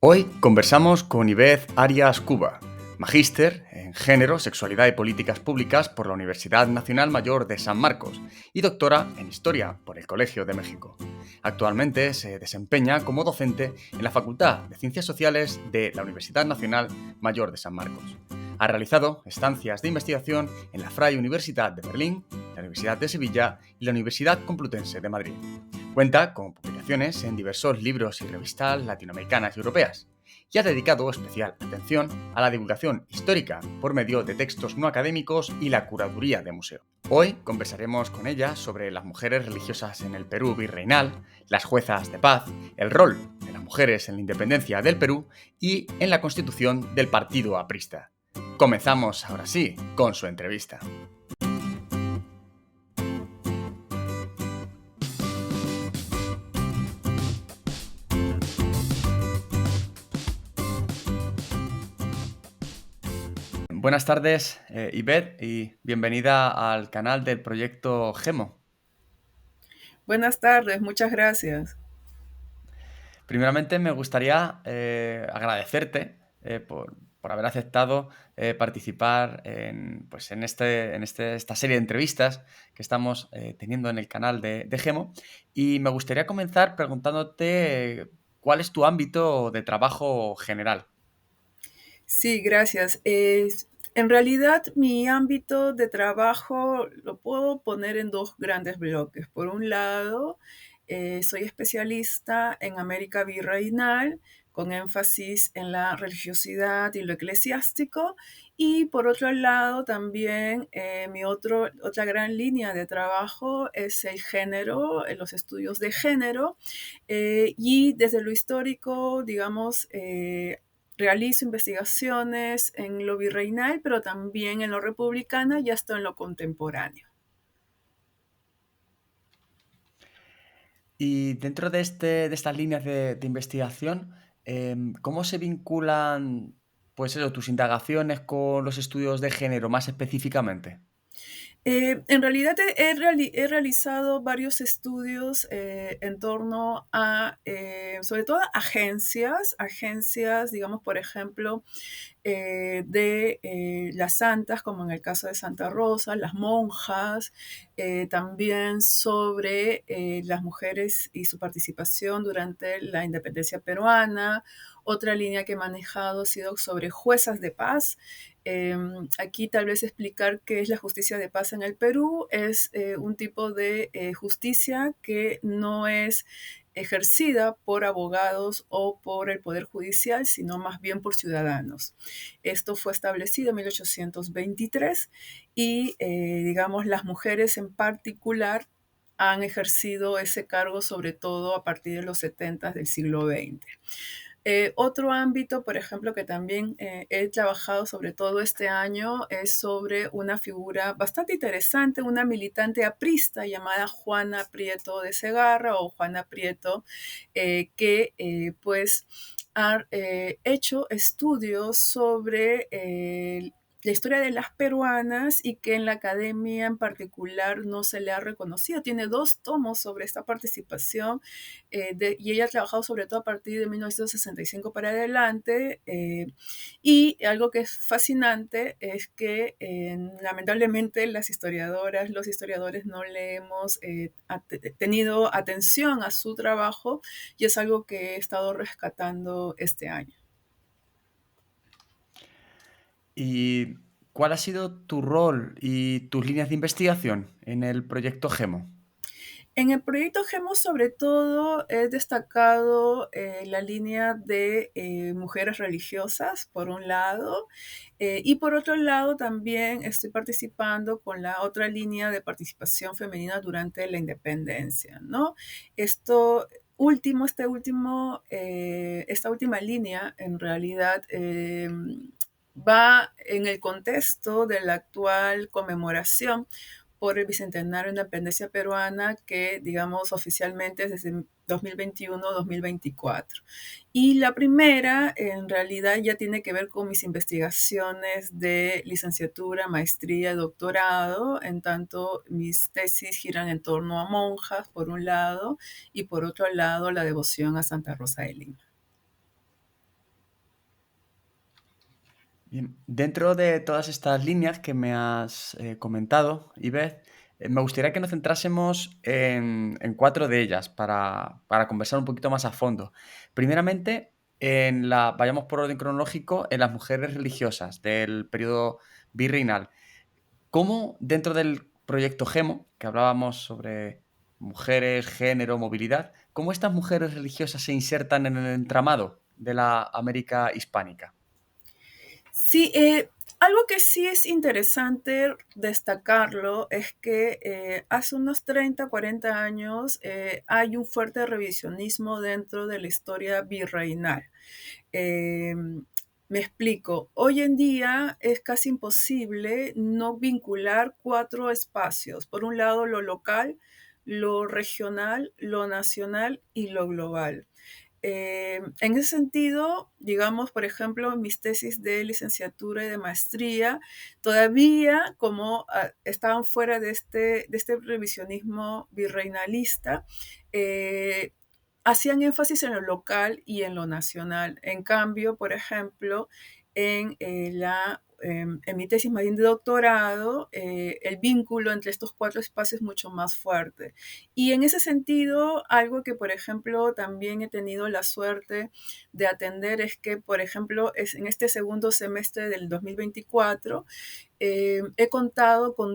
Hoy conversamos con Ivette Arias Cuba, magíster en Género, Sexualidad y Políticas Públicas por la Universidad Nacional Mayor de San Marcos y doctora en Historia por el Colegio de México. Actualmente se desempeña como docente en la Facultad de Ciencias Sociales de la Universidad Nacional Mayor de San Marcos. Ha realizado estancias de investigación en la Freie Universität de Berlín, la Universidad de Sevilla y la Universidad Complutense de Madrid. Cuenta con publicaciones en diversos libros y revistas latinoamericanas y europeas y ha dedicado especial atención a la divulgación histórica por medio de textos no académicos y la curaduría de museo. Hoy conversaremos con ella sobre las mujeres religiosas en el Perú virreinal, las juezas de paz, el rol de las mujeres en la independencia del Perú y en la constitución del Partido Aprista. Comenzamos ahora sí con su entrevista. Buenas tardes, Ivette, y bienvenida al canal del proyecto GEMO. Buenas tardes, muchas gracias. Primeramente, me gustaría agradecerte por haber aceptado participar en esta serie de entrevistas que estamos teniendo en el canal de GEMO. Y me gustaría comenzar preguntándote cuál es tu ámbito de trabajo general. Sí, gracias. En realidad, mi ámbito de trabajo lo puedo poner en dos grandes bloques. Por un lado, soy especialista en América virreinal, con énfasis en la religiosidad y lo eclesiástico. Y por otro lado, también otra gran línea de trabajo es el género, los estudios de género. Y desde lo histórico, digamos, realizo investigaciones en lo virreinal, pero también en lo republicano y hasta en lo contemporáneo. Y dentro de estas líneas de investigación, ¿cómo se vinculan tus indagaciones con los estudios de género más específicamente? En realidad he realizado varios estudios en torno a, sobre todo, agencias, digamos, por ejemplo, de las santas, como en el caso de Santa Rosa, las monjas, también sobre las mujeres y su participación durante la independencia peruana. Otra línea que he manejado ha sido sobre juezas de paz. Aquí tal vez explicar qué es la justicia de paz en el Perú. Es un tipo de justicia que no es ejercida por abogados o por el Poder Judicial, sino más bien por ciudadanos. Esto fue establecido en 1823 y, digamos, las mujeres en particular han ejercido ese cargo sobre todo a partir de los 70 del siglo XX. Otro ámbito, por ejemplo, que también he trabajado sobre todo este año es sobre una figura bastante interesante, una militante aprista llamada Juana Prieto de Segarra o Juana Prieto, que pues ha hecho estudios sobre la historia de las peruanas y que en la academia en particular no se le ha reconocido. Tiene 2 tomos sobre esta participación y ella ha trabajado sobre todo a partir de 1965 para adelante. Y algo que es fascinante es que lamentablemente las historiadoras, los historiadores no le hemos tenido atención a su trabajo y es algo que he estado rescatando este año. ¿Y cuál ha sido tu rol y tus líneas de investigación en el proyecto GEMO? En el proyecto GEMO, sobre todo, he destacado la línea de mujeres religiosas, por un lado, y por otro lado también estoy participando con la otra línea de participación femenina durante la independencia, ¿no? Esto esta última línea, en realidad, va en el contexto de la actual conmemoración por el Bicentenario de la Independencia Peruana, que, digamos, oficialmente es desde 2021-2024. Y la primera, en realidad, ya tiene que ver con mis investigaciones de licenciatura, maestría, doctorado, en tanto mis tesis giran en torno a monjas, por un lado, y por otro lado, la devoción a Santa Rosa de Lima. Bien, dentro de todas estas líneas que me has comentado, Ivez, me gustaría que nos centrásemos en cuatro de ellas para conversar un poquito más a fondo. Primeramente, vayamos por orden cronológico, en las mujeres religiosas del periodo virreinal. ¿Cómo dentro del proyecto GEMO, que hablábamos sobre mujeres, género, movilidad, cómo estas mujeres religiosas se insertan en el entramado de la América hispánica? Sí, algo que sí es interesante destacarlo es que hace unos 30, 40 años hay un fuerte revisionismo dentro de la historia virreinal. Eh, Me explico. Hoy en día es casi imposible no vincular cuatro espacios. Por un lado, lo local, lo regional, lo nacional y lo global. En ese sentido, digamos, por ejemplo, en mis tesis de licenciatura y de maestría, todavía como estaban fuera de este revisionismo virreinalista, eh, hacían énfasis en lo local y en lo nacional. En cambio, por ejemplo, en mi tesis más bien de doctorado, el vínculo entre estos cuatro espacios es mucho más fuerte. Y en ese sentido, algo que, por ejemplo, también he tenido la suerte de atender es que, por ejemplo, en este segundo semestre del 2024, he contado con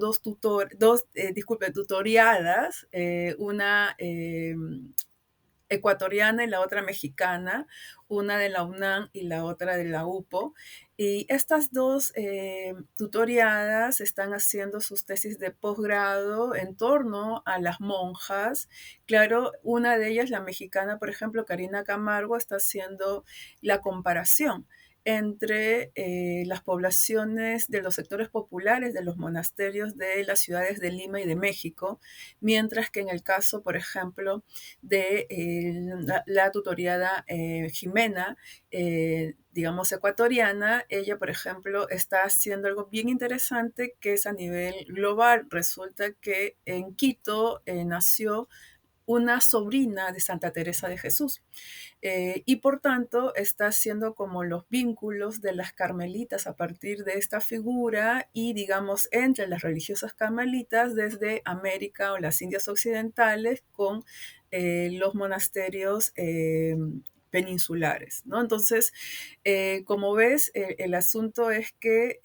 tutoriadas, una ecuatoriana y la otra mexicana, una de la UNAM y la otra de la UPO. Y estas dos tutoriadas están haciendo sus tesis de posgrado en torno a las monjas. Claro, una de ellas, la mexicana, por ejemplo, Karina Camargo, está haciendo la comparación entre las poblaciones de los sectores populares de los monasterios de las ciudades de Lima y de México, mientras que en el caso, por ejemplo, de la tutoriada Jimena, digamos ecuatoriana, ella, por ejemplo, está haciendo algo bien interesante que es a nivel global. Resulta que en Quito nació una sobrina de Santa Teresa de Jesús. Y por tanto está haciendo como los vínculos de las carmelitas a partir de esta figura y digamos entre las religiosas carmelitas desde América o las Indias Occidentales con los monasterios peninsulares, ¿no? Entonces, como ves, el asunto es que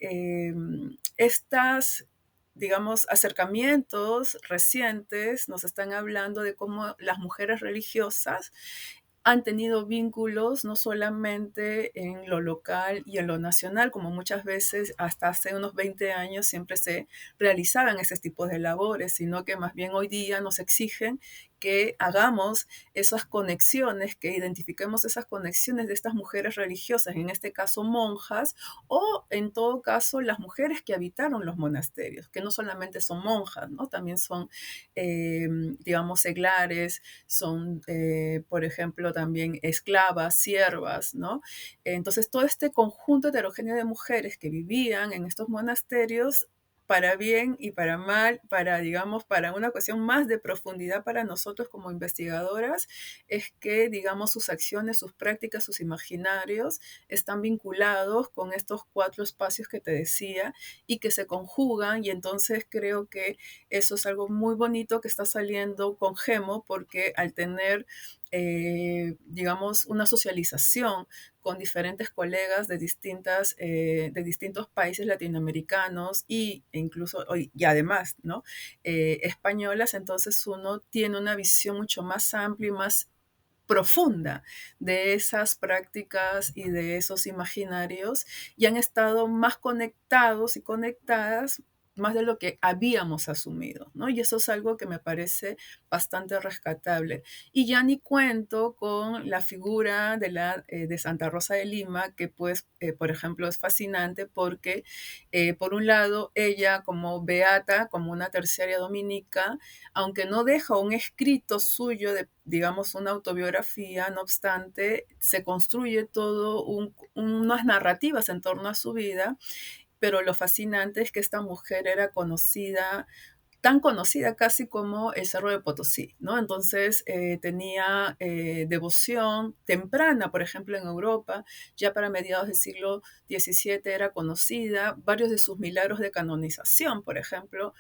estas digamos, acercamientos recientes nos están hablando de cómo las mujeres religiosas han tenido vínculos no solamente en lo local y en lo nacional, como muchas veces hasta hace unos 20 años siempre se realizaban ese tipo de labores, sino que más bien hoy día nos exigen que hagamos esas conexiones, que identifiquemos esas conexiones de estas mujeres religiosas, en este caso monjas, o en todo caso las mujeres que habitaron los monasterios, que no solamente son monjas, ¿no? También son, digamos, seglares, son, por ejemplo, también esclavas, siervas, ¿no? Entonces, todo este conjunto heterogéneo de mujeres que vivían en estos monasterios, para bien y para mal, para, digamos, para una cuestión más de profundidad para nosotros como investigadoras, es que, digamos, sus acciones, sus prácticas, sus imaginarios están vinculados con estos cuatro espacios que te decía y que se conjugan, y entonces creo que eso es algo muy bonito que está saliendo con Gemo, porque al tener, digamos, una socialización con diferentes colegas de distintos países latinoamericanos e incluso, y además, ¿no? Españolas, entonces uno tiene una visión mucho más amplia y más profunda de esas prácticas y de esos imaginarios y han estado más conectados y conectadas más de lo que habíamos asumido, ¿no? Y eso es algo que me parece bastante rescatable. Y ya ni cuento con la figura de Santa Rosa de Lima, que pues, por ejemplo, es fascinante porque, por un lado, ella como beata, como una terciaria dominica, aunque no deja un escrito suyo de, digamos, una autobiografía, no obstante, se construye todo unas narrativas en torno a su vida, pero lo fascinante es que esta mujer era conocida tan conocida casi como el Cerro de Potosí, ¿no? Entonces tenía devoción temprana, por ejemplo, en Europa, ya para mediados del siglo XVII era conocida, varios de sus milagros de canonización, por ejemplo,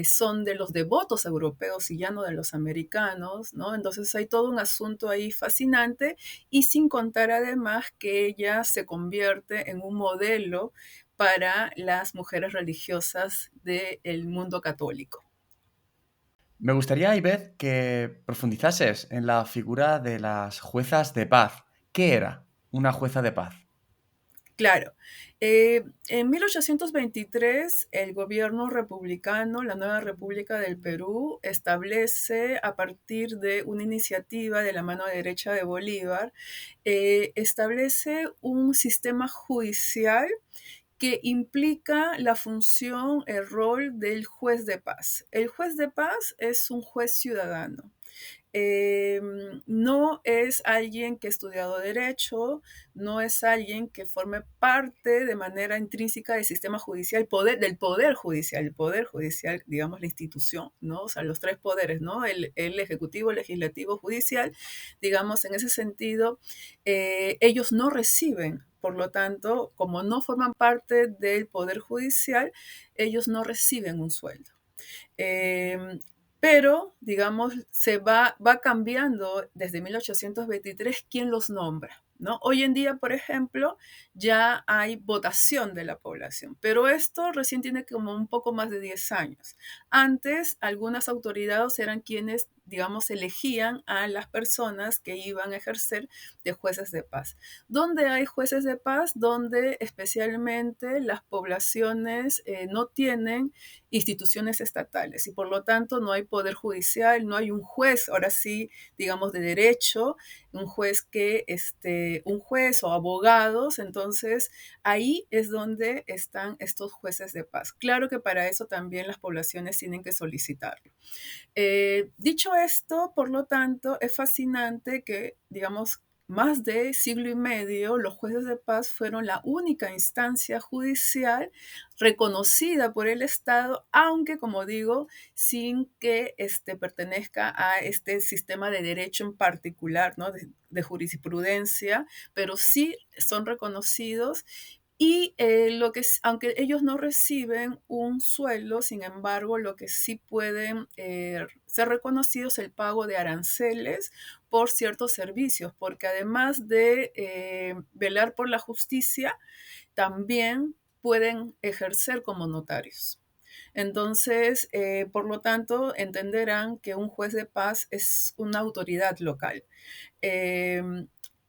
son de los devotos europeos y ya no de los americanos, ¿no? Entonces hay todo un asunto ahí fascinante y sin contar además que ella se convierte en un modelo para las mujeres religiosas del mundo católico. Me gustaría, Ivez, que profundizases en la figura de las juezas de paz. ¿Qué era una jueza de paz? Claro, en 1823 el gobierno republicano, la nueva República del Perú, establece a partir de una iniciativa de la mano derecha de Bolívar, establece un sistema judicial que implica la función, el rol del juez de paz. El juez de paz es un juez ciudadano. No es alguien que ha estudiado derecho, no es alguien que forme parte de manera intrínseca del sistema judicial, del poder judicial, digamos la institución, ¿no? O sea, los tres poderes, ¿no? El ejecutivo, el legislativo, judicial, digamos, en ese sentido, ellos no reciben. Por lo tanto, como no forman parte del poder judicial, ellos no reciben un sueldo. Eh, pero, digamos, va cambiando desde 1823 quién los nombra, ¿no? Hoy en día, por ejemplo, ya hay votación de la población, pero esto recién tiene como un poco más de 10 años. Antes, algunas autoridades eran quienes, digamos, elegían a las personas que iban a ejercer de jueces de paz. ¿Dónde hay jueces de paz? Donde especialmente las poblaciones no tienen instituciones estatales y por lo tanto no hay poder judicial, no hay un juez, ahora sí, digamos, de derecho, un juez o abogados, entonces ahí es donde están estos jueces de paz. Claro que para eso también las poblaciones tienen que solicitarlo. Dicho esto, por lo tanto, es fascinante que, digamos, más de siglo y medio, los jueces de paz fueron la única instancia judicial reconocida por el Estado, aunque, como digo, sin que pertenezca a este sistema de derecho en particular, ¿no? De jurisprudencia, pero sí son reconocidos y aunque ellos no reciben un sueldo, sin embargo, lo que sí pueden ser reconocidos es el pago de aranceles por ciertos servicios, porque además de velar por la justicia, también pueden ejercer como notarios. Entonces, por lo tanto, entenderán que un juez de paz es una autoridad local. Eh,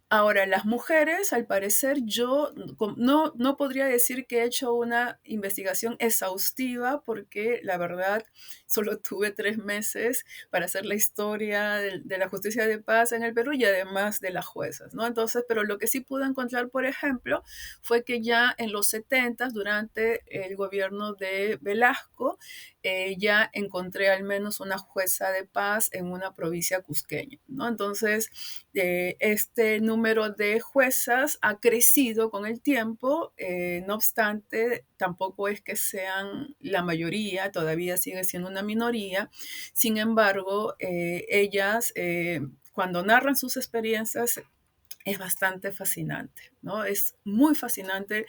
Ahora, las mujeres, al parecer, yo no podría decir que he hecho una investigación exhaustiva porque la verdad solo tuve 3 meses para hacer la historia de la justicia de paz en el Perú y además de las juezas, ¿no? Entonces, pero lo que sí pude encontrar, por ejemplo, fue que ya en los 70, durante el gobierno de Velasco, ya encontré al menos una jueza de paz en una provincia cusqueña, ¿no? Entonces, este número de juezas ha crecido con el tiempo, no obstante, tampoco es que sean la mayoría, todavía sigue siendo una minoría. Sin embargo, ellas, cuando narran sus experiencias, es bastante fascinante, ¿no? Es muy fascinante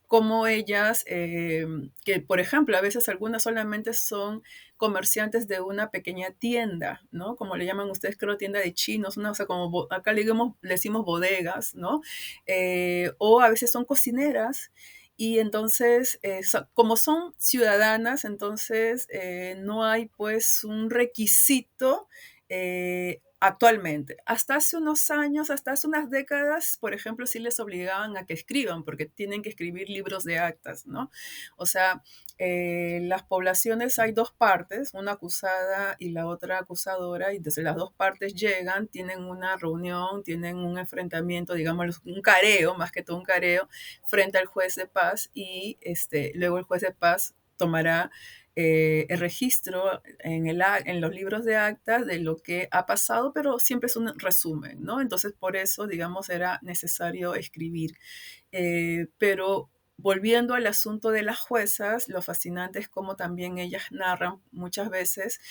cómo ellas, que por ejemplo, a veces algunas solamente son comerciantes de una pequeña tienda, ¿no? Como le llaman ustedes, creo, tienda de chinos, ¿no? O sea, como acá le decimos bodegas, ¿no? O a veces son cocineras y entonces, como son ciudadanas, entonces no hay pues un requisito actualmente. Hasta hace unos años, hasta hace unas décadas, por ejemplo, sí les obligaban a que escriban, porque tienen que escribir libros de actas, ¿no? O sea, las poblaciones hay dos partes, una acusada y la otra acusadora, y desde las dos partes llegan, tienen una reunión, tienen un enfrentamiento, digamos, un careo, más que todo un careo, frente al juez de paz, y luego el juez de paz tomará el registro en los libros de actas de lo que ha pasado, pero siempre es un resumen, ¿no? Entonces, por eso, digamos, era necesario escribir. Pero volviendo al asunto de las juezas, lo fascinante es cómo también ellas narran muchas veces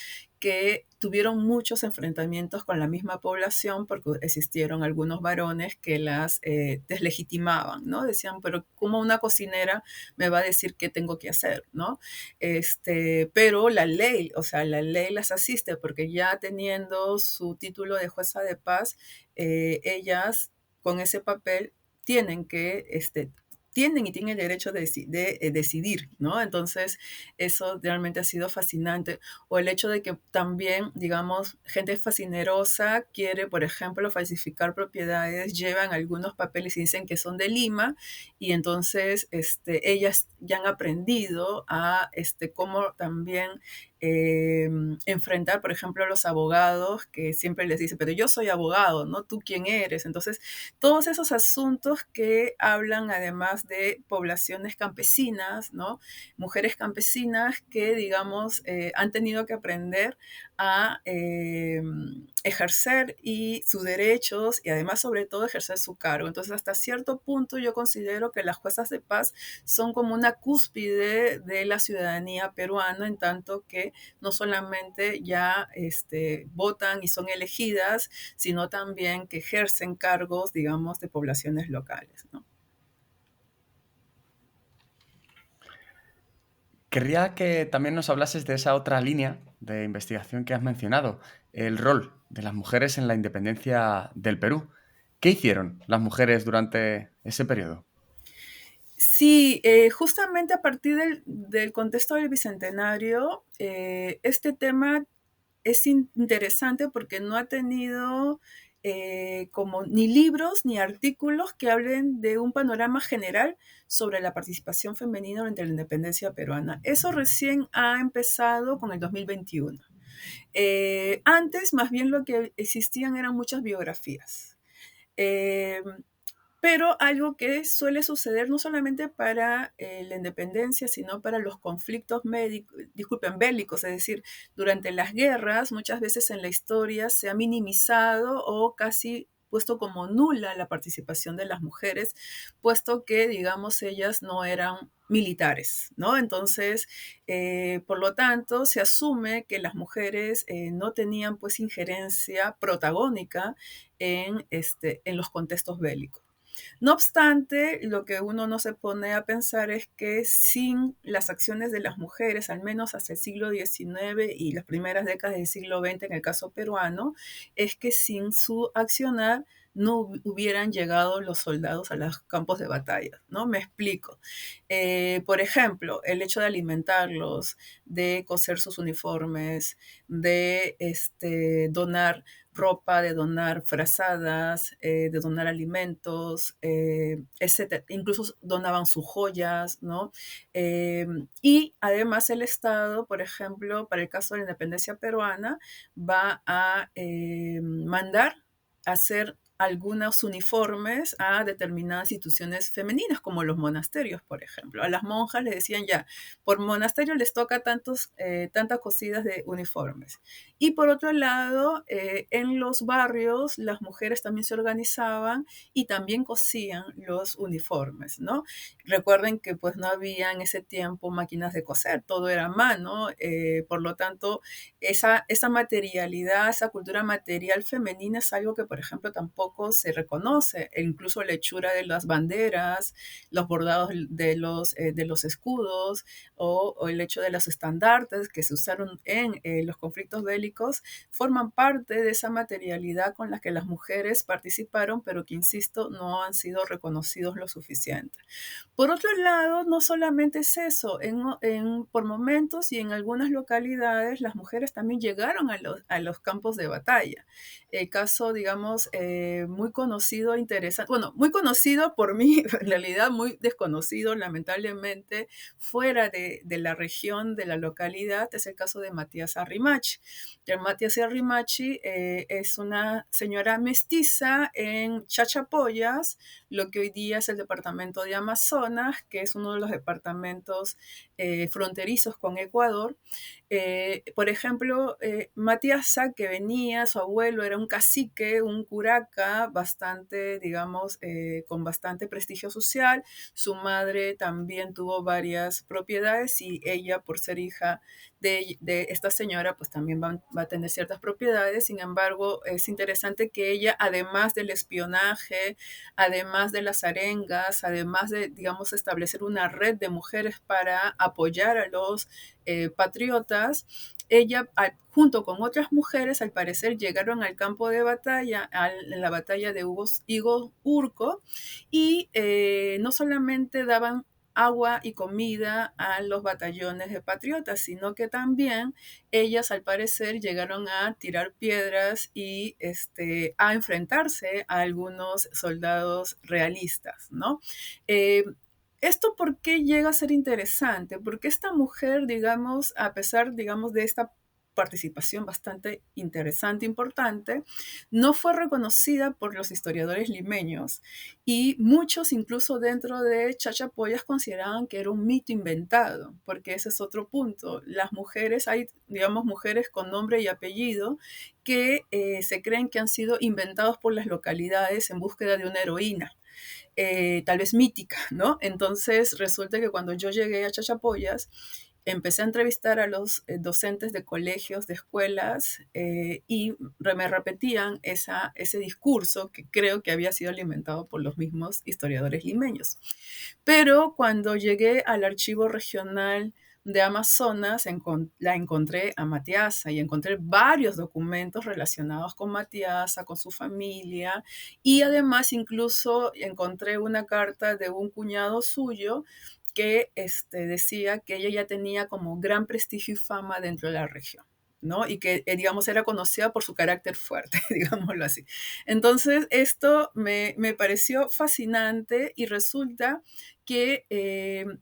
que tuvieron muchos enfrentamientos con la misma población porque existieron algunos varones que las deslegitimaban, ¿no? Decían, pero ¿cómo una cocinera me va a decir qué tengo que hacer, ¿no? Pero la ley, o sea, la ley las asiste porque ya teniendo su título de jueza de paz, ellas con ese papel tienen que tienen el derecho de decidir, ¿no? Entonces, eso realmente ha sido fascinante. O el hecho de que también, digamos, gente fascinerosa quiere, por ejemplo, falsificar propiedades, llevan algunos papeles y dicen que son de Lima, y entonces ellas ya han aprendido a cómo también eh, enfrentar, por ejemplo, a los abogados que siempre les dicen, pero yo soy abogado, ¿no? ¿Tú quién eres? Entonces, todos esos asuntos que hablan además de poblaciones campesinas, ¿no? Mujeres campesinas que, digamos, han tenido que aprender a ejercer y sus derechos y además, sobre todo, ejercer su cargo. Entonces, hasta cierto punto yo considero que las juezas de paz son como una cúspide de la ciudadanía peruana, en tanto que no solamente ya votan y son elegidas, sino también que ejercen cargos, digamos, de poblaciones locales, ¿no? Querría que también nos hablases de esa otra línea de investigación que has mencionado, el rol de las mujeres en la independencia del Perú. ¿Qué hicieron las mujeres durante ese periodo? Sí, justamente a partir del contexto del Bicentenario, este tema es interesante porque no ha tenido como ni libros ni artículos que hablen de un panorama general sobre la participación femenina durante la independencia peruana. Eso recién ha empezado con el 2021. Antes, más bien lo que existían eran muchas biografías. Eh, pero algo que suele suceder no solamente para la independencia, sino para los conflictos bélicos, es decir, durante las guerras, muchas veces en la historia se ha minimizado o casi puesto como nula la participación de las mujeres, puesto que, digamos, ellas no eran militares, ¿no? Entonces, por lo tanto, se asume que las mujeres no tenían pues injerencia protagónica en los contextos bélicos. No obstante, lo que uno no se pone a pensar es que sin las acciones de las mujeres, al menos hasta el siglo XIX y las primeras décadas del siglo XX en el caso peruano, es que sin su accionar no hubieran llegado los soldados a los campos de batalla, ¿no? Me explico. Por ejemplo, el hecho de alimentarlos, de coser sus uniformes, de donar ropa, de donar frazadas, de donar alimentos, etcétera. Incluso donaban sus joyas, ¿no? Eh, y además el Estado, por ejemplo, para el caso de la independencia peruana, va a mandar a hacer algunos uniformes a determinadas instituciones femeninas, como los monasterios, por ejemplo. A las monjas les decían ya, por monasterio les toca tantas cosidas de uniformes. Y por otro lado, en los barrios las mujeres también se organizaban y también cosían los uniformes, ¿no? Recuerden que pues no había en ese tiempo máquinas de coser, todo era a mano, por lo tanto, esa materialidad, esa cultura material femenina es algo que, por ejemplo, tampoco se reconoce, e incluso la hechura de las banderas, los bordados de los escudos o el hecho de los estandartes que se usaron en los conflictos bélicos, forman parte de esa materialidad con la que las mujeres participaron, pero que, insisto, no han sido reconocidos lo suficiente. Por otro lado, no solamente es eso, por momentos y en algunas localidades las mujeres también llegaron a los campos de batalla. El caso, digamos, muy conocido, interesante, bueno, muy conocido por mí, en realidad muy desconocido, lamentablemente, fuera de la región, de la localidad, es el caso de Matías Arrimachi. Matías Arrimachi es una señora mestiza en Chachapoyas, lo que hoy día es el departamento de Amazonas, que es uno de los departamentos fronterizos con Ecuador. Por ejemplo, Matías Sá, que venía, su abuelo era un cacique, un curaca familia bastante, digamos, con bastante prestigio social. Su madre también tuvo varias propiedades y ella, por ser hija de esta señora, pues también va a tener ciertas propiedades. Sin embargo, es interesante que ella, además del espionaje, además de las arengas, además de, digamos, establecer una red de mujeres para apoyar a los patriotas, ella, junto con otras mujeres, al parecer llegaron al campo de batalla, en la batalla de Higo Urco, y no solamente daban agua y comida a los batallones de patriotas, sino que también ellas al parecer llegaron a tirar piedras y a enfrentarse a algunos soldados realistas, ¿no? Eh, ¿Esto por qué llega a ser interesante? Porque esta mujer, digamos, a pesar, digamos, de esta participación bastante interesante, importante, no fue reconocida por los historiadores limeños y muchos, incluso dentro de Chachapoyas, consideraban que era un mito inventado, porque ese es otro punto. Las mujeres, hay, digamos, mujeres con nombre y apellido que se creen que han sido inventados por las localidades en búsqueda de una heroína. Tal vez mítica, ¿no? Entonces resulta que cuando yo llegué a Chachapoyas, empecé a entrevistar a los docentes de colegios, de escuelas, y me repetían ese discurso que creo que había sido alimentado por los mismos historiadores limeños. Pero cuando llegué al archivo regional de Amazonas, la encontré a Matiasa y encontré varios documentos relacionados con Matiasa, con su familia, y además incluso encontré una carta de un cuñado suyo que decía que ella ya tenía como gran prestigio y fama dentro de la región, ¿no? Y que, digamos, era conocida por su carácter fuerte, digámoslo así. Entonces, esto me pareció fascinante y resulta que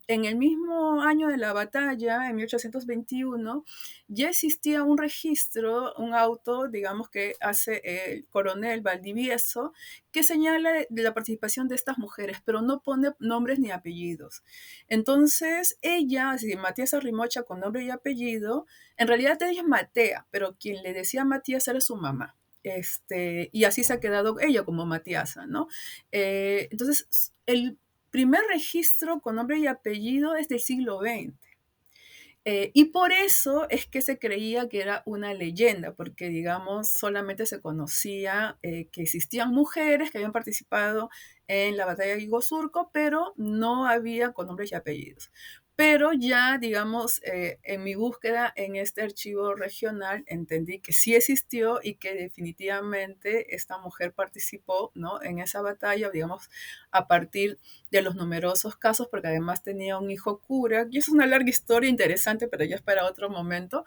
en el mismo año de la batalla, en 1821, ya existía un registro, un auto, digamos, que hace el coronel Valdivieso, que señala de la participación de estas mujeres, pero no pone nombres ni apellidos. Entonces, ella, así, Matías Arrimocha con nombre y apellido, en realidad ella es Matea, pero quien le decía Matías era su mamá. Y así se ha quedado ella como Matiasa, ¿no? Entonces, el primer registro con nombre y apellido es del siglo XX. Y por eso es que se creía que era una leyenda, porque digamos, solamente se conocía que existían mujeres que habían participado en la batalla de Iguazurco, pero no había con nombres y apellidos. Pero ya, digamos, en mi búsqueda en este archivo regional, entendí que sí existió y que definitivamente esta mujer participó, ¿no?, en esa batalla, digamos, a partir de los numerosos casos, porque además tenía un hijo cura, y es una larga historia interesante, pero ya es para otro momento.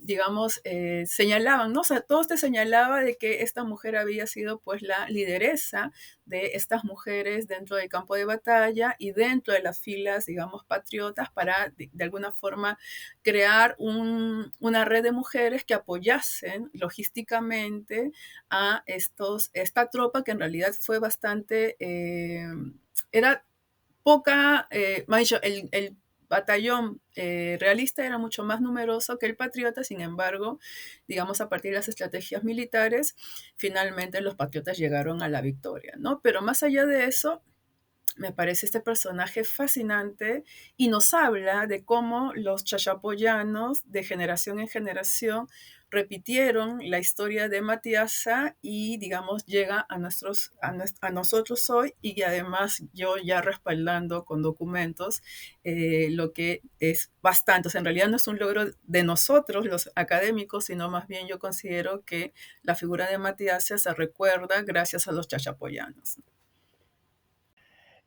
Digamos, señalaban, ¿no? O sea, todos te señalaba de que esta mujer había sido pues la lideresa de estas mujeres dentro del campo de batalla y dentro de las filas, digamos, patriotas, para de alguna forma crear una red de mujeres que apoyasen logísticamente a esta tropa, que en realidad fue bastante, era poca, me ha dicho, el batallón realista era mucho más numeroso que el patriota. Sin embargo, digamos, a partir de las estrategias militares, finalmente los patriotas llegaron a la victoria, ¿no? Pero más allá de eso, me parece este personaje fascinante y nos habla de cómo los chachapoyanos de generación en generación repitieron la historia de Matiasa y, digamos, llega a nosotros hoy, y además yo ya respaldando con documentos lo que es bastante. O sea, en realidad no es un logro de nosotros, los académicos, sino más bien yo considero que la figura de Matiasa se recuerda gracias a los chachapoyanos.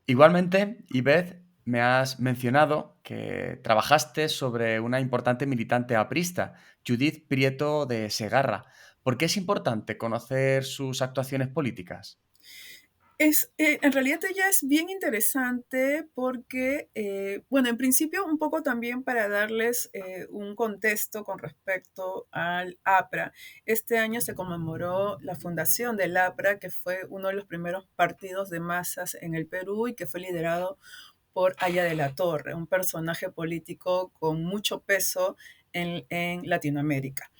Igualmente, Ivez, me has mencionado que trabajaste sobre una importante militante aprista, Judith Prieto de Segarra. ¿Por qué es importante conocer sus actuaciones políticas? En realidad ella es bien interesante porque, bueno, en principio un poco también para darles un contexto con respecto al APRA. Este año se conmemoró la fundación del APRA, que fue uno de los primeros partidos de masas en el Perú y que fue liderado por Aya de la Torre, un personaje político con mucho peso en Latinoamérica.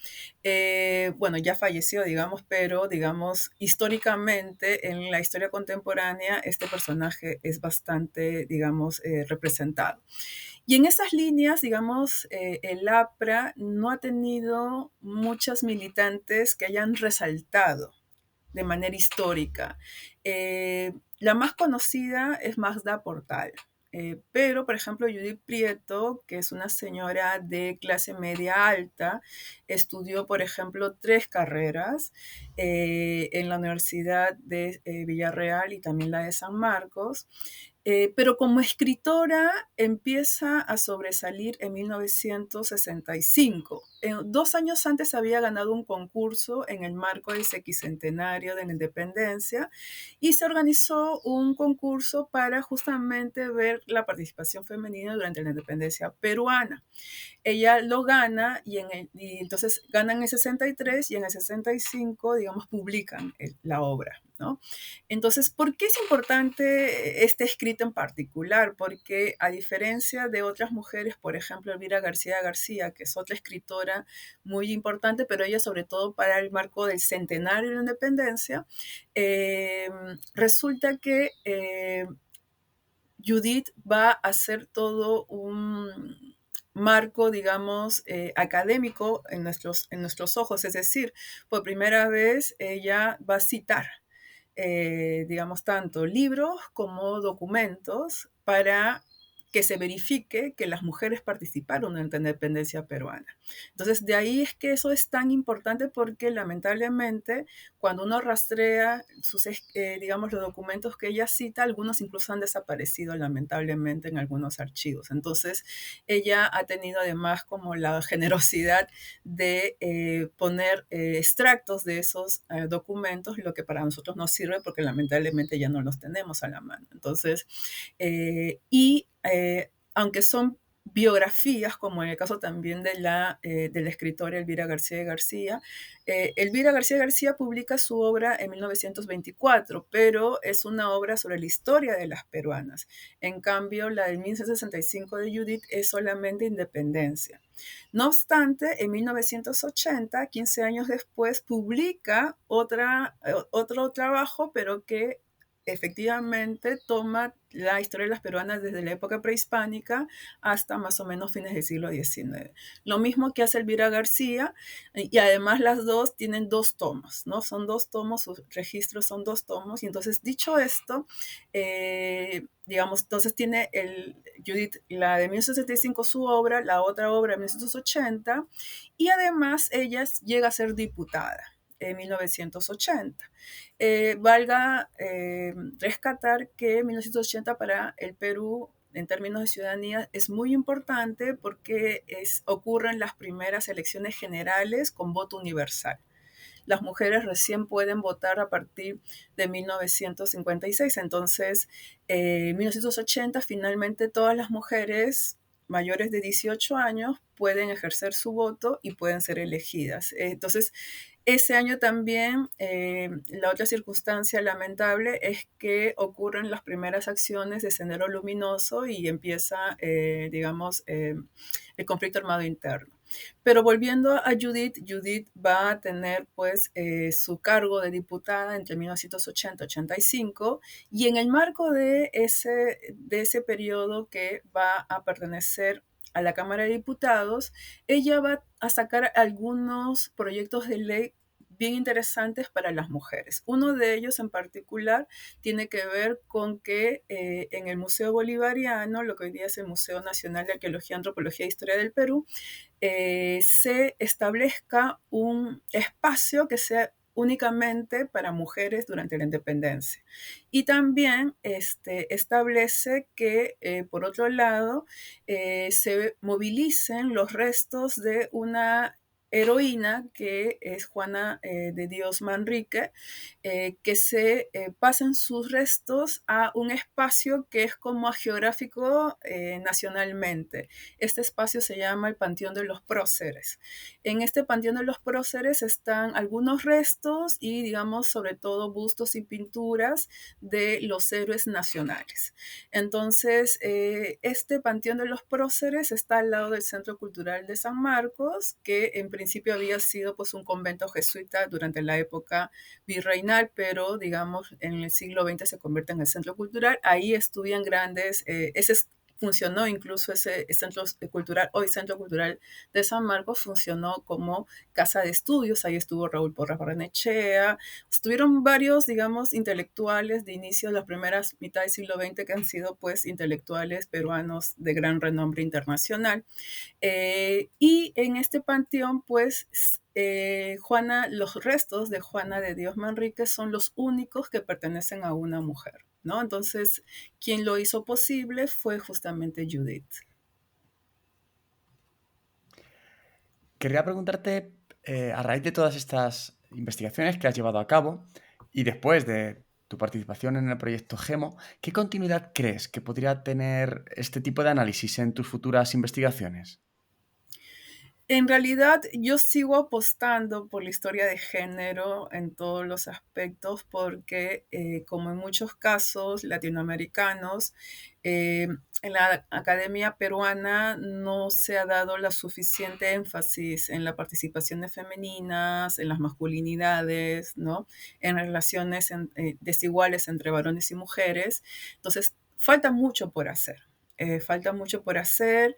Bueno, ya falleció, digamos, pero, digamos, históricamente, en la historia contemporánea, este personaje es bastante, digamos, representado. Y en esas líneas, digamos, el APRA no ha tenido muchas militantes que hayan resaltado de manera histórica. La más conocida es Magda Portal, pero, por ejemplo, Judith Prieto, que es una señora de clase media alta, estudió, por ejemplo, 3 carreras en la Universidad de Villarreal y también la de San Marcos. Pero como escritora empieza a sobresalir en 1965. 2 años antes había ganado un concurso en el marco del sesquicentenario de la independencia y se organizó un concurso para justamente ver la participación femenina durante la independencia peruana. Ella lo gana y entonces ganan en el 63 y en el 65, digamos, publican la obra, ¿no? Entonces, ¿por qué es importante este escrito en particular? Porque a diferencia de otras mujeres, por ejemplo, Elvira García García, que es otra escritora muy importante, pero ella sobre todo para el marco del centenario de la independencia, resulta que Judith va a hacer todo un marco, digamos, académico en nuestros ojos. Es decir, por primera vez ella va a citar, digamos, tanto libros como documentos para que se verifique que las mujeres participaron en la independencia peruana. Entonces, de ahí es que eso es tan importante porque lamentablemente cuando uno rastrea digamos, los documentos que ella cita, algunos incluso han desaparecido lamentablemente en algunos archivos. Entonces, ella ha tenido además como la generosidad de poner extractos de esos documentos, lo que para nosotros nos sirve porque lamentablemente ya no los tenemos a la mano. Entonces, aunque son biografías, como en el caso también de la escritora Elvira García García. Elvira García García publica su obra en 1924, pero es una obra sobre la historia de las peruanas. En cambio, la de 1965 de Judith es solamente independencia. No obstante, en 1980, 15 años después, publica otro trabajo, pero que efectivamente toma la historia de las peruanas desde la época prehispánica hasta más o menos fines del siglo XIX. Lo mismo que hace Elvira García, y además las dos tienen 2 tomos, ¿no? Son 2 tomos, sus registros son 2 tomos, y entonces, dicho esto, digamos, entonces tiene Judith, la de 1975, su obra, la otra obra de 1980, y además ella llega a ser diputada en 1980. Valga rescatar que 1980 para el Perú, en términos de ciudadanía, es muy importante porque ocurren las primeras elecciones generales con voto universal. Las mujeres recién pueden votar a partir de 1956. Entonces, en 1980, finalmente todas las mujeres mayores de 18 años pueden ejercer su voto y pueden ser elegidas. Entonces, ese año también, la otra circunstancia lamentable es que ocurren las primeras acciones de Sendero Luminoso y empieza, digamos, el conflicto armado interno. Pero volviendo a Judith, Judith va a tener pues su cargo de diputada entre 1980 y 85, y en el marco de ese periodo que va a pertenecer a la Cámara de Diputados, ella va a sacar algunos proyectos de ley bien interesantes para las mujeres. Uno de ellos en particular tiene que ver con que en el Museo Bolivariano, lo que hoy día es el Museo Nacional de Arqueología, Antropología e Historia del Perú, se establezca un espacio que sea únicamente para mujeres durante la independencia. Y también establece que, por otro lado, se movilicen los restos de una heroína, que es Juana de Dios Manrique, que se pasan sus restos a un espacio que es como geográfico nacionalmente. Este espacio se llama el Panteón de los Próceres. En este Panteón de los Próceres están algunos restos y, digamos, sobre todo bustos y pinturas de los héroes nacionales. Entonces, este Panteón de los Próceres está al lado del Centro Cultural de San Marcos, que en principio había sido pues un convento jesuita durante la época virreinal, pero digamos en el siglo XX se convierte en el Centro Cultural. Ahí estudian grandes, funcionó incluso ese centro cultural, hoy Centro Cultural de San Marcos, funcionó como casa de estudios. Ahí estuvo Raúl Porras Barrenechea, estuvieron varios, digamos, intelectuales de inicio de las primeras mitad del siglo XX que han sido pues intelectuales peruanos de gran renombre internacional. Y en este panteón, pues, los restos de Juana de Dios Manrique son los únicos que pertenecen a una mujer, ¿no? Entonces, quien lo hizo posible fue justamente Judith. Quería preguntarte, a raíz de todas estas investigaciones que has llevado a cabo y después de tu participación en el proyecto GEMO, ¿qué continuidad crees que podría tener este tipo de análisis en tus futuras investigaciones? En realidad, yo sigo apostando por la historia de género en todos los aspectos porque, como en muchos casos latinoamericanos, en la academia peruana no se ha dado la suficiente énfasis en las participaciones femeninas, en las masculinidades, ¿no? En relaciones desiguales entre varones y mujeres. Entonces, falta mucho por hacer. Falta mucho por hacer.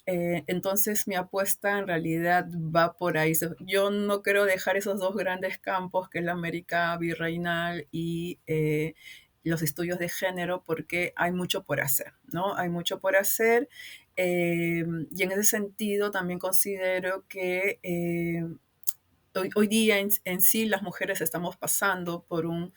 Entonces mi apuesta en realidad va por ahí. Yo no quiero dejar esos dos grandes campos, que es la América virreinal y los estudios de género, porque hay mucho por hacer, ¿no? Hay mucho por hacer. Y en ese sentido también considero que hoy día en sí las mujeres estamos pasando por un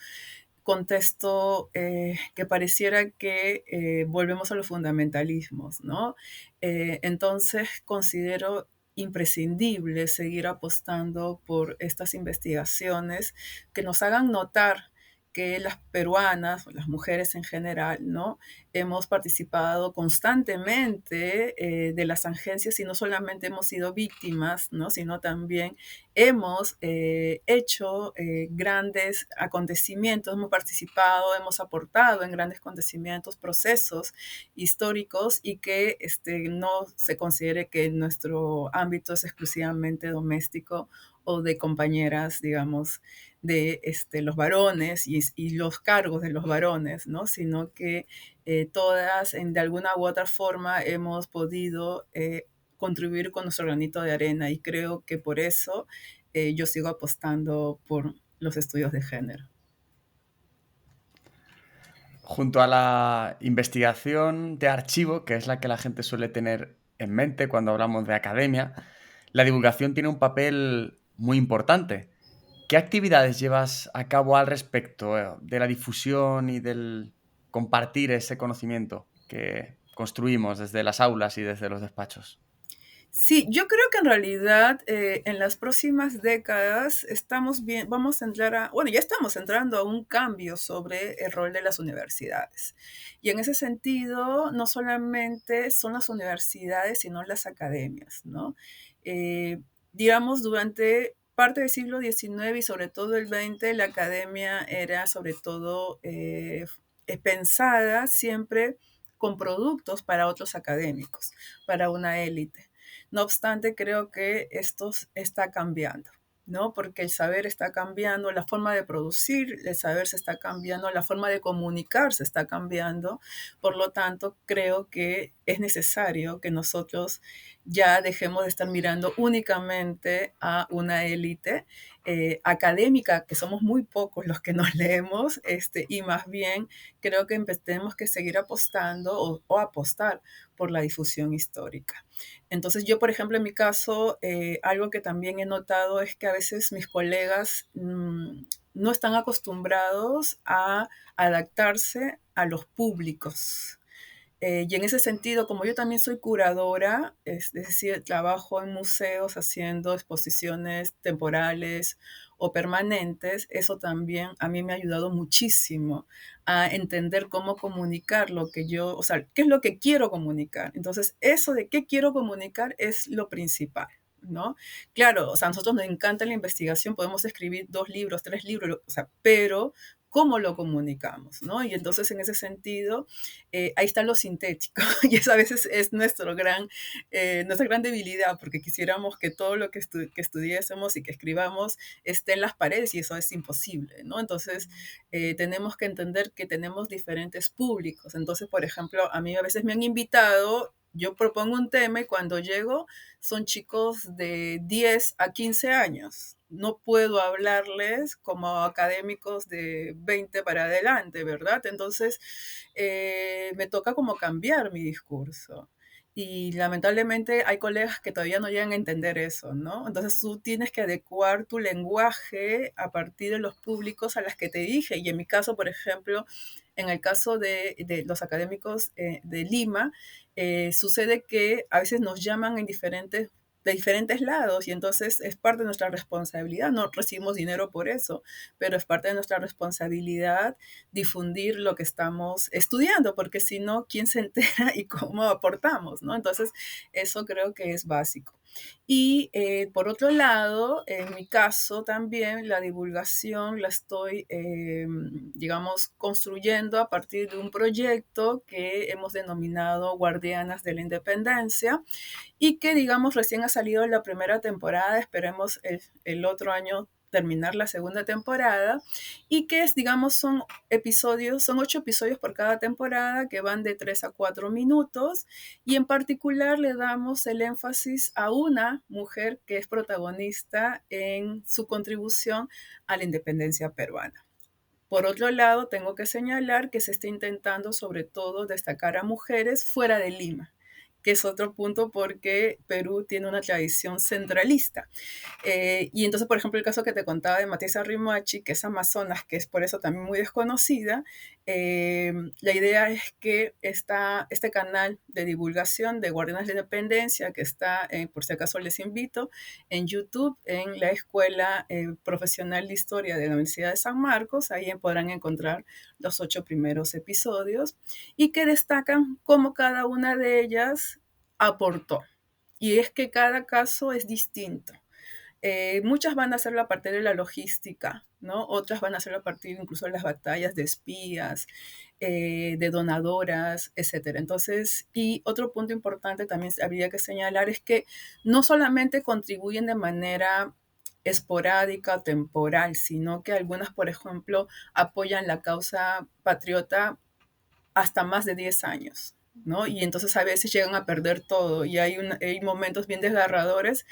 contexto que pareciera que volvemos a los fundamentalismos, ¿no? Entonces considero imprescindible seguir apostando por estas investigaciones que nos hagan notar que las peruanas, las mujeres en general, ¿no? Hemos participado constantemente de las agencias y no solamente hemos sido víctimas, ¿no? Sino también hemos hecho grandes acontecimientos, hemos participado, hemos aportado en grandes acontecimientos, procesos históricos y que no se considere que nuestro ámbito es exclusivamente doméstico o de compañeras, digamos, de los varones y los cargos de los varones, ¿no? Sino que todas, de alguna u otra forma, hemos podido contribuir con nuestro granito de arena y creo que por eso yo sigo apostando por los estudios de género. Junto a la investigación de archivo, que es la que la gente suele tener en mente cuando hablamos de academia, la divulgación tiene un papel muy importante. ¿Qué actividades llevas a cabo al respecto, de la difusión y del compartir ese conocimiento que construimos desde las aulas y desde los despachos? Sí, yo creo que en realidad en las próximas décadas vamos a entrar bueno, ya estamos entrando a un cambio sobre el rol de las universidades. Y en ese sentido, no solamente son las universidades, sino las academias, ¿no? Eh, digamos, durante parte del siglo XIX y sobre todo el XX, la academia era sobre todo pensada siempre con productos para otros académicos, para una élite. No obstante, creo que esto está cambiando, ¿no? Porque el saber está cambiando, la forma de producir el saber se está cambiando, la forma de comunicar se está cambiando. Por lo tanto, creo que es necesario que nosotros ya dejemos de estar mirando únicamente a una élite académica, que somos muy pocos los que nos leemos, y más bien creo que tenemos que seguir apostando o apostar por la difusión histórica. Entonces yo, por ejemplo, en mi caso, algo que también he notado es que a veces mis colegas no están acostumbrados a adaptarse a los públicos. Y en ese sentido, como yo también soy curadora, es decir, trabajo en museos haciendo exposiciones temporales o permanentes, eso también a mí me ha ayudado muchísimo a entender cómo comunicar lo que yo, o sea, qué es lo que quiero comunicar. Entonces, eso de qué quiero comunicar es lo principal, ¿no? Claro, o sea, a nosotros nos encanta la investigación, podemos escribir 2 libros, 3 libros, o sea, pero cómo lo comunicamos, ¿no? Y entonces en ese sentido, ahí está lo sintético, y eso a veces es nuestra gran debilidad, porque quisiéramos que todo lo que, que estudiésemos y que escribamos esté en las paredes, y eso es imposible, ¿no? Entonces, tenemos que entender que tenemos diferentes públicos. Entonces, por ejemplo, a mí a veces me han invitado, yo propongo un tema y cuando llego son chicos de 10 a 15 años. No puedo hablarles como académicos de 20 para adelante, ¿verdad? Entonces, me toca como cambiar mi discurso. Y lamentablemente hay colegas que todavía no llegan a entender eso, ¿no? Entonces tú tienes que adecuar tu lenguaje a partir de los públicos a las que te dije. Y en mi caso, por ejemplo, en el caso de los académicos de Lima, sucede que a veces nos llaman de diferentes lados y entonces es parte de nuestra responsabilidad. No recibimos dinero por eso, pero es parte de nuestra responsabilidad difundir lo que estamos estudiando, porque si no, ¿quién se entera y cómo aportamos? ¿No? Entonces, eso creo que es básico. Y por otro lado, en mi caso también la divulgación la estoy, digamos, construyendo a partir de un proyecto que hemos denominado Guardianas de la Independencia y que, digamos, recién ha salido la primera temporada, esperemos el otro año terminar la segunda temporada y que es, digamos, son 8 episodios por cada temporada que van de 3 a 4 minutos y en particular le damos el énfasis a una mujer que es protagonista en su contribución a la independencia peruana. Por otro lado, tengo que señalar que se está intentando sobre todo destacar a mujeres fuera de Lima, que es otro punto porque Perú tiene una tradición centralista. Y entonces, por ejemplo, el caso que te contaba de Matisa Rimachi, que es Amazonas, que es por eso también muy desconocida, la idea es que este canal de divulgación de Guardianes de la Independencia, que está, por si acaso les invito, en YouTube, en la Escuela Profesional de Historia de la Universidad de San Marcos, ahí podrán encontrar los 8 primeros episodios, y que destacan cómo cada una de ellas aportó. Y es que cada caso es distinto. Muchas van a hacerlo a partir de la logística, ¿no? Otras van a hacerlo a partir incluso de las batallas de espías, de donadoras, etcétera. Entonces, y otro punto importante también habría que señalar es que no solamente contribuyen de manera esporádica o temporal, sino que algunas, por ejemplo, apoyan la causa patriota hasta más de 10 años, ¿no? Y entonces a veces llegan a perder todo y hay momentos bien desgarradores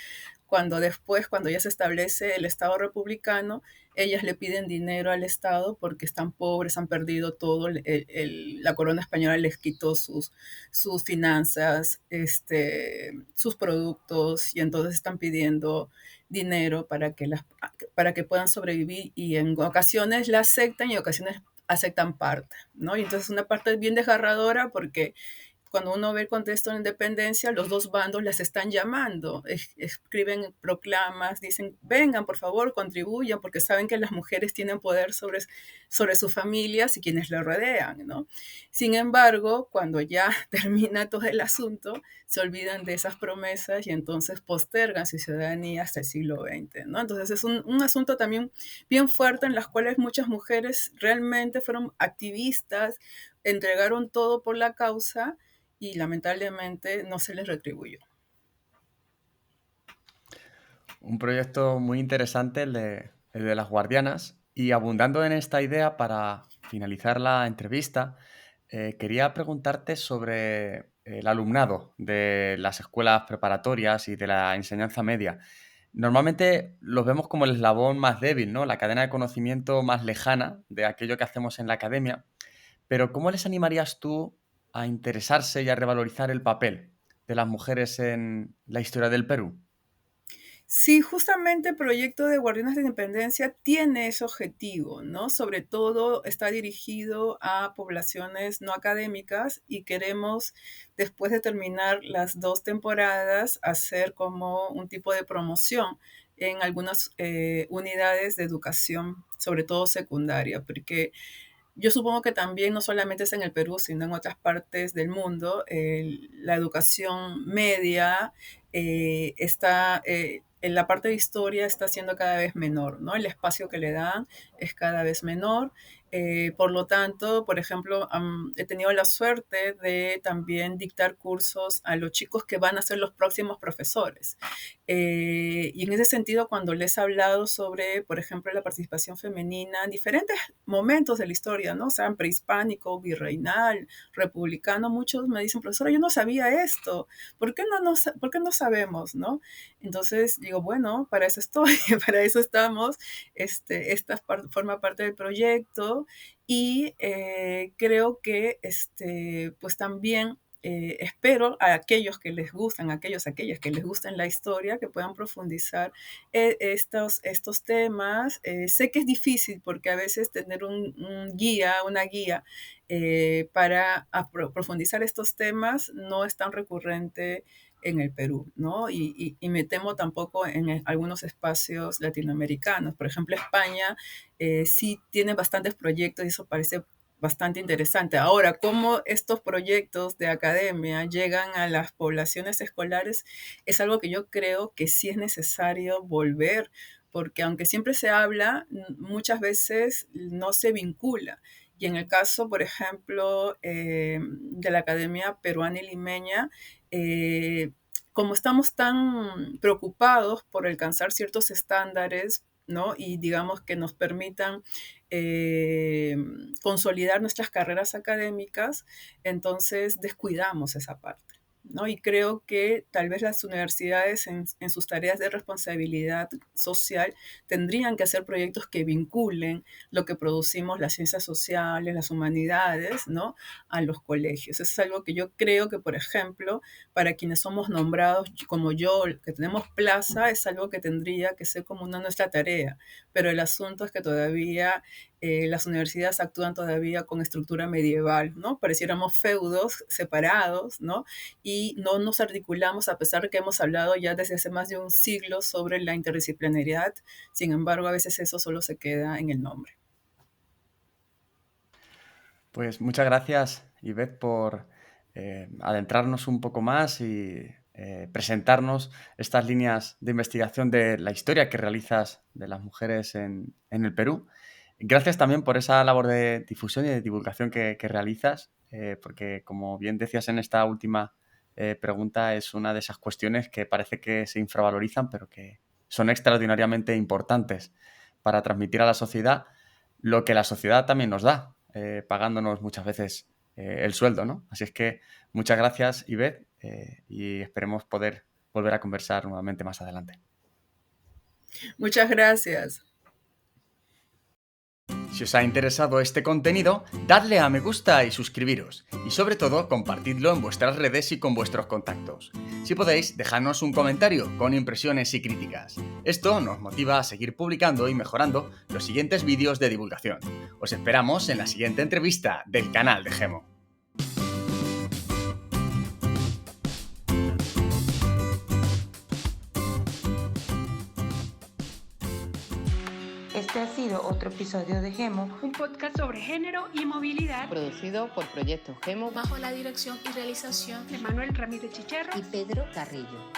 cuando después, cuando ya se establece el Estado republicano, ellas le piden dinero al Estado porque están pobres, han perdido todo, la corona española les quitó sus finanzas, sus productos, y entonces están pidiendo dinero para que puedan sobrevivir y en ocasiones la aceptan y en ocasiones aceptan parte, ¿no? Y entonces una parte bien desgarradora porque cuando uno ve el contexto de la independencia, los dos bandos las están llamando, escriben proclamas, dicen, vengan, por favor, contribuyan, porque saben que las mujeres tienen poder sobre sus familias y quienes les rodean, ¿no? Sin embargo, cuando ya termina todo el asunto, se olvidan de esas promesas y entonces postergan su ciudadanía hasta el siglo XX, ¿no? Entonces es un asunto también bien fuerte en las cuales muchas mujeres realmente fueron activistas, entregaron todo por la causa y lamentablemente no se les retribuyó. Un proyecto muy interesante el de las guardianas. Y abundando en esta idea, para finalizar la entrevista, quería preguntarte sobre el alumnado de las escuelas preparatorias y de la enseñanza media. Normalmente los vemos como el eslabón más débil, ¿no? La cadena de conocimiento más lejana de aquello que hacemos en la academia. Pero ¿cómo les animarías tú a interesarse y a revalorizar el papel de las mujeres en la historia del Perú? Sí, justamente el proyecto de Guardianes de la Independencia tiene ese objetivo, ¿no? Sobre todo está dirigido a poblaciones no académicas y queremos, después de terminar las 2 temporadas, hacer como un tipo de promoción en algunas unidades de educación, sobre todo secundaria, porque yo supongo que también no solamente es en el Perú, sino en otras partes del mundo, la educación media está, en la parte de historia está siendo cada vez menor, ¿no? El espacio que le dan es cada vez menor. Por lo tanto, por ejemplo, he tenido la suerte de también dictar cursos a los chicos que van a ser los próximos profesores. Y en ese sentido, cuando les he hablado sobre, por ejemplo, la participación femenina en diferentes momentos de la historia, ¿no? Sean prehispánico, virreinal, republicano, muchos me dicen, profesora, yo no sabía esto, ¿por qué no sabemos, no? Entonces digo, bueno, para eso estoy, para eso estamos, forma parte del proyecto y creo que, pues también espero a aquellos que les gustan, aquellas que les gustan la historia, que puedan profundizar estos temas. Sé que es difícil porque a veces tener una guía para profundizar estos temas no es tan recurrente en el Perú, ¿no? Y me temo tampoco en algunos espacios latinoamericanos. Por ejemplo, España sí tiene bastantes proyectos y eso parece bastante interesante. Ahora, cómo estos proyectos de academia llegan a las poblaciones escolares es algo que yo creo que sí es necesario volver, porque aunque siempre se habla, muchas veces no se vincula. Y en el caso, por ejemplo, de la Academia Peruana y Limeña, como estamos tan preocupados por alcanzar ciertos estándares, ¿no? Y digamos que nos permitan eh, consolidar nuestras carreras académicas, entonces descuidamos esa parte, ¿no? Y creo que tal vez las universidades en sus tareas de responsabilidad social tendrían que hacer proyectos que vinculen lo que producimos, las ciencias sociales, las humanidades, ¿no? A los colegios. Eso es algo que yo creo que, por ejemplo, para quienes somos nombrados como yo, que tenemos plaza, es algo que tendría que ser como una nuestra tarea. Pero el asunto es que todavía las universidades actúan todavía con estructura medieval, ¿no? Pareciéramos feudos separados, ¿no? Y no nos articulamos a pesar de que hemos hablado ya desde hace más de un siglo sobre la interdisciplinariedad. Sin embargo, a veces eso solo se queda en el nombre. Pues muchas gracias, Ivette, por adentrarnos un poco más y presentarnos estas líneas de investigación de la historia que realizas de las mujeres en el Perú. Gracias también por esa labor de difusión y de divulgación que realizas, porque como bien decías en esta última pregunta, es una de esas cuestiones que parece que se infravalorizan, pero que son extraordinariamente importantes para transmitir a la sociedad lo que la sociedad también nos da, pagándonos muchas veces el sueldo, ¿no? Así es que muchas gracias, Ivette, y esperemos poder volver a conversar nuevamente más adelante. Muchas gracias. Si os ha interesado este contenido, dadle a me gusta y suscribiros. Y sobre todo, compartidlo en vuestras redes y con vuestros contactos. Si podéis, dejadnos un comentario con impresiones y críticas. Esto nos motiva a seguir publicando y mejorando los siguientes vídeos de divulgación. Os esperamos en la siguiente entrevista del canal de Gemo. Este ha sido otro episodio de Gemo, un podcast sobre género y movilidad, producido por Proyecto Gemo, bajo la dirección y realización de Manuel Ramírez Chicherro y Pedro Carrillo.